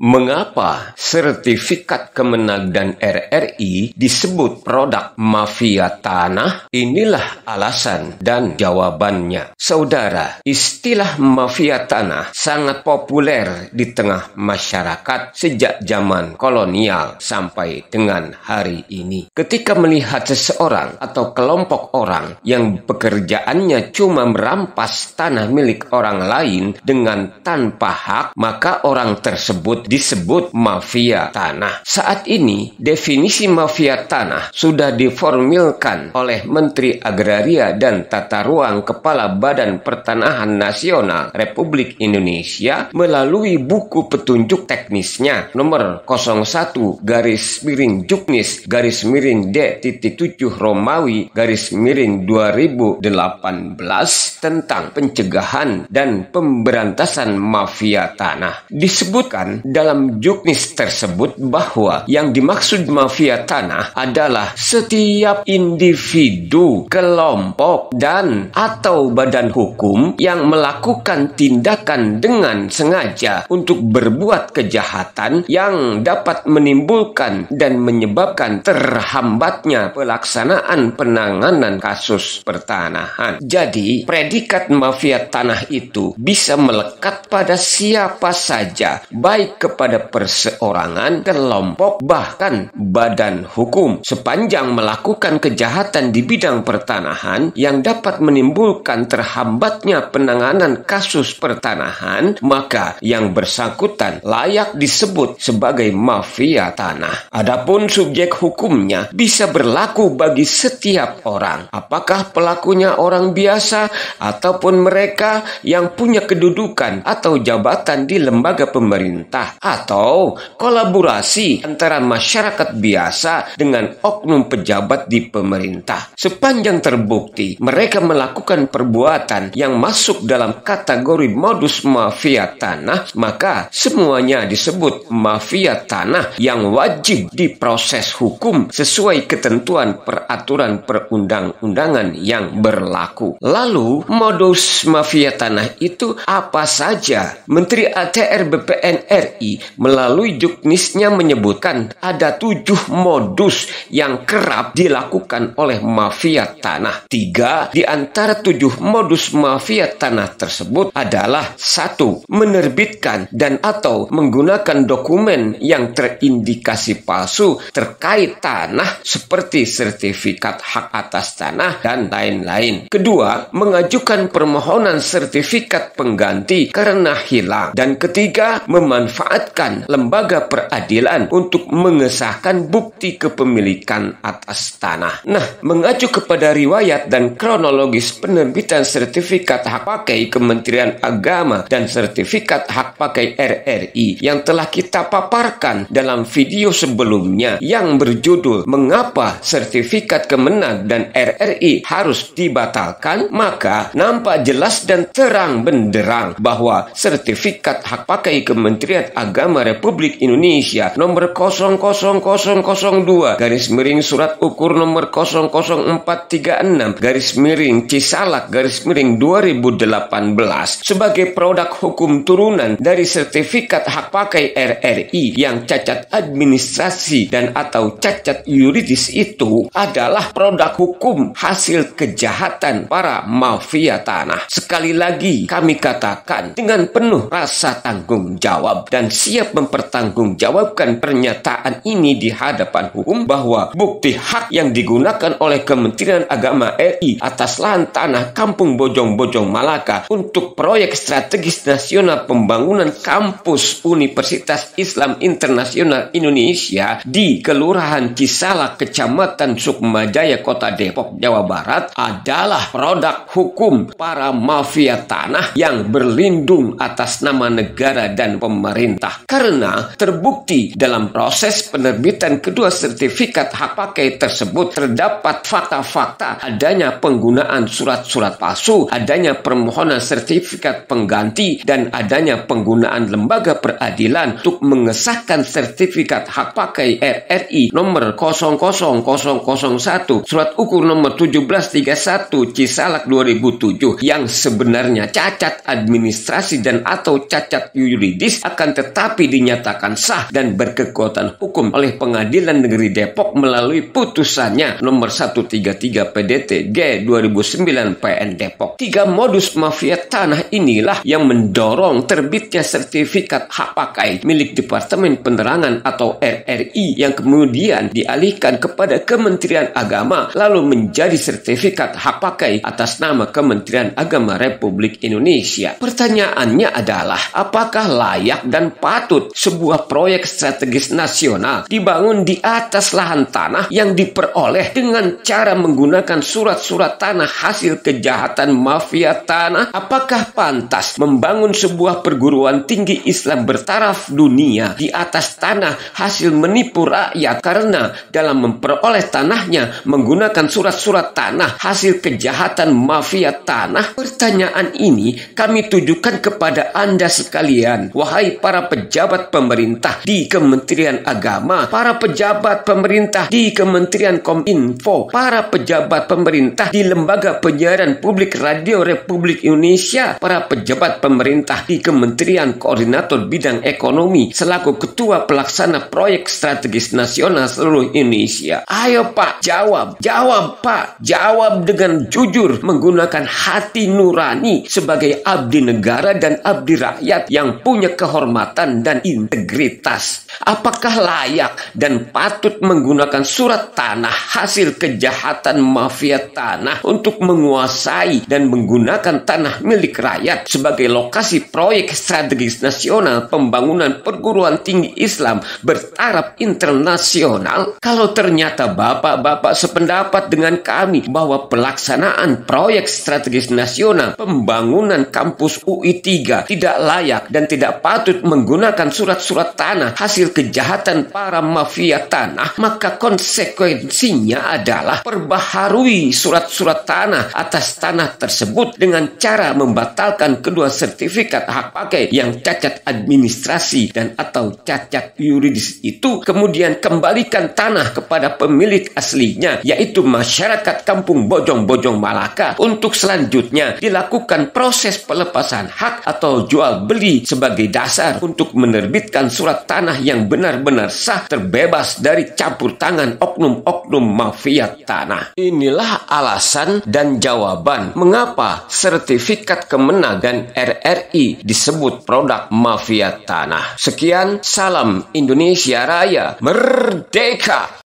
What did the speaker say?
Mengapa sertifikat Kemenag dan RRI disebut produk mafia tanah? Inilah alasan dan jawabannya. Saudara, istilah mafia tanah sangat populer di tengah masyarakat sejak zaman kolonial sampai dengan hari ini. Ketika melihat seseorang atau kelompok orang yang pekerjaannya cuma merampas tanah milik orang lain dengan tanpa hak, maka orang tersebut disebut mafia tanah. Saat ini, definisi mafia tanah sudah diformulkan oleh Menteri Agraria dan Tata Ruang Kepala Badan Pertanahan Nasional Republik Indonesia melalui buku petunjuk teknisnya nomor 01-Juknis-D-7 Romawi -2018 tentang pencegahan dan pemberantasan mafia tanah. Disebutkan dalam juknis tersebut bahwa yang dimaksud mafia tanah adalah setiap individu, kelompok, dan atau badan hukum yang melakukan tindakan dengan sengaja untuk berbuat kejahatan yang dapat menimbulkan dan menyebabkan terhambatnya pelaksanaan penanganan kasus pertanahan. Jadi, predikat mafia tanah itu bisa melekat pada siapa saja, baik kepada perseorangan, kelompok, bahkan badan hukum. Sepanjang melakukan kejahatan di bidang pertanahan yang dapat menimbulkan terhambatnya penanganan kasus pertanahan, maka yang bersangkutan layak disebut sebagai mafia tanah. Adapun subjek hukumnya bisa berlaku bagi setiap orang, apakah pelakunya orang biasa ataupun mereka yang punya kedudukan atau jabatan di lembaga pemerintah, atau kolaborasi antara masyarakat biasa dengan oknum pejabat di pemerintah. Sepanjang terbukti mereka melakukan perbuatan yang masuk dalam kategori modus mafia tanah, maka semuanya disebut mafia tanah yang wajib diproses hukum sesuai ketentuan peraturan perundang-undangan yang berlaku. Lalu, modus mafia tanah itu apa saja? Menteri ATR BPN RI melalui juknisnya menyebutkan ada 7 modus yang kerap dilakukan oleh mafia tanah. 3 di antara 7 modus mafia tanah tersebut adalah 1. Menerbitkan dan atau menggunakan dokumen yang terindikasi palsu terkait tanah seperti sertifikat hak atas tanah dan lain-lain. 2. Mengajukan permohonan sertifikat pengganti karena hilang. Dan 3. Memanfaatkan lembaga peradilan untuk mengesahkan bukti kepemilikan atas tanah. Nah, mengacu kepada riwayat dan kronologis penerbitan sertifikat hak pakai Kementerian Agama dan sertifikat hak pakai RRI yang telah kita paparkan dalam video sebelumnya yang berjudul "Mengapa Sertifikat Kemenag dan RRI Harus Dibatalkan?", maka nampak jelas dan terang benderang bahwa sertifikat hak pakai Kementerian Agama Republik Indonesia nomor 00002 surat ukur nomor 00436 Cisalak 2018 sebagai produk hukum turunan dari sertifikat hak pakai RRI yang cacat administrasi dan atau cacat yuridis itu adalah produk hukum hasil kejahatan para mafia tanah. Sekali lagi kami katakan dengan penuh rasa tanggung jawab dan siap mempertanggungjawabkan pernyataan ini di hadapan hukum bahwa bukti hak yang digunakan oleh Kementerian Agama RI atas lahan tanah Kampung Bojong-Bojong Malaka untuk proyek strategis nasional pembangunan kampus Universitas Islam Internasional Indonesia di Kelurahan Cisalak, Kecamatan Sukmajaya, Kota Depok, Jawa Barat adalah produk hukum para mafia tanah yang berlindung atas nama negara dan pemerintah. Karena terbukti dalam proses penerbitan kedua sertifikat hak pakai tersebut terdapat fakta-fakta adanya penggunaan surat-surat palsu, adanya permohonan sertifikat pengganti, dan adanya penggunaan lembaga peradilan untuk mengesahkan sertifikat hak pakai RRI nomor 00001 surat ukur nomor 1731 Cisalak 2007 yang sebenarnya cacat administrasi dan atau cacat yuridis, akan tetapi dinyatakan sah dan berkekuatan hukum oleh Pengadilan Negeri Depok melalui putusannya nomor 133 PDT G 2009 PN Depok. 3 modus mafia tanah inilah yang mendorong terbitnya sertifikat hak pakai milik Departemen Penerangan atau RRI yang kemudian dialihkan kepada Kementerian Agama lalu menjadi sertifikat hak pakai atas nama Kementerian Agama Republik Indonesia. Pertanyaannya adalah, apakah layak dan patut sebuah proyek strategis nasional dibangun di atas lahan tanah yang diperoleh dengan cara menggunakan surat-surat tanah hasil kejahatan mafia tanah? Apakah pantas membangun sebuah perguruan tinggi Islam bertaraf dunia di atas tanah hasil menipu rakyat karena dalam memperoleh tanahnya menggunakan surat-surat tanah hasil kejahatan mafia tanah? Pertanyaan ini kami tujukan kepada Anda sekalian, wahai para pejabat pemerintah di Kementerian Agama, para pejabat pemerintah di Kementerian Kominfo, para pejabat pemerintah di Lembaga Penyiaran Publik Radio Republik Indonesia, para pejabat pemerintah di Kementerian Koordinator Bidang Ekonomi selaku Ketua Pelaksana Proyek Strategis Nasional seluruh Indonesia. Ayo Pak, jawab Pak, jawab dengan jujur menggunakan hati nurani sebagai abdi negara dan abdi rakyat yang punya kehormatan dan integritas. Apakah layak dan patut menggunakan surat tanah hasil kejahatan mafia tanah untuk menguasai dan menggunakan tanah milik rakyat sebagai lokasi proyek strategis nasional pembangunan perguruan tinggi Islam bertaraf internasional? Kalau ternyata bapak-bapak sependapat dengan kami bahwa pelaksanaan proyek strategis nasional pembangunan kampus UI 3 tidak layak dan tidak patut menggunakan surat-surat tanah hasil kejahatan para mafia tanah, maka konsekuensinya adalah perbaharui surat-surat tanah atas tanah tersebut dengan cara membatalkan kedua sertifikat hak pakai yang cacat administrasi dan atau cacat yuridis itu, kemudian kembalikan tanah kepada pemilik aslinya yaitu masyarakat Kampung Bojong-Bojong Malaka untuk selanjutnya dilakukan proses pelepasan hak atau jual beli sebagai dasar untuk menerbitkan surat tanah yang benar-benar sah terbebas dari campur tangan oknum-oknum mafia tanah. Inilah alasan dan jawaban mengapa sertifikat kemenangan RRI disebut produk mafia tanah. Sekian, salam Indonesia Raya, merdeka!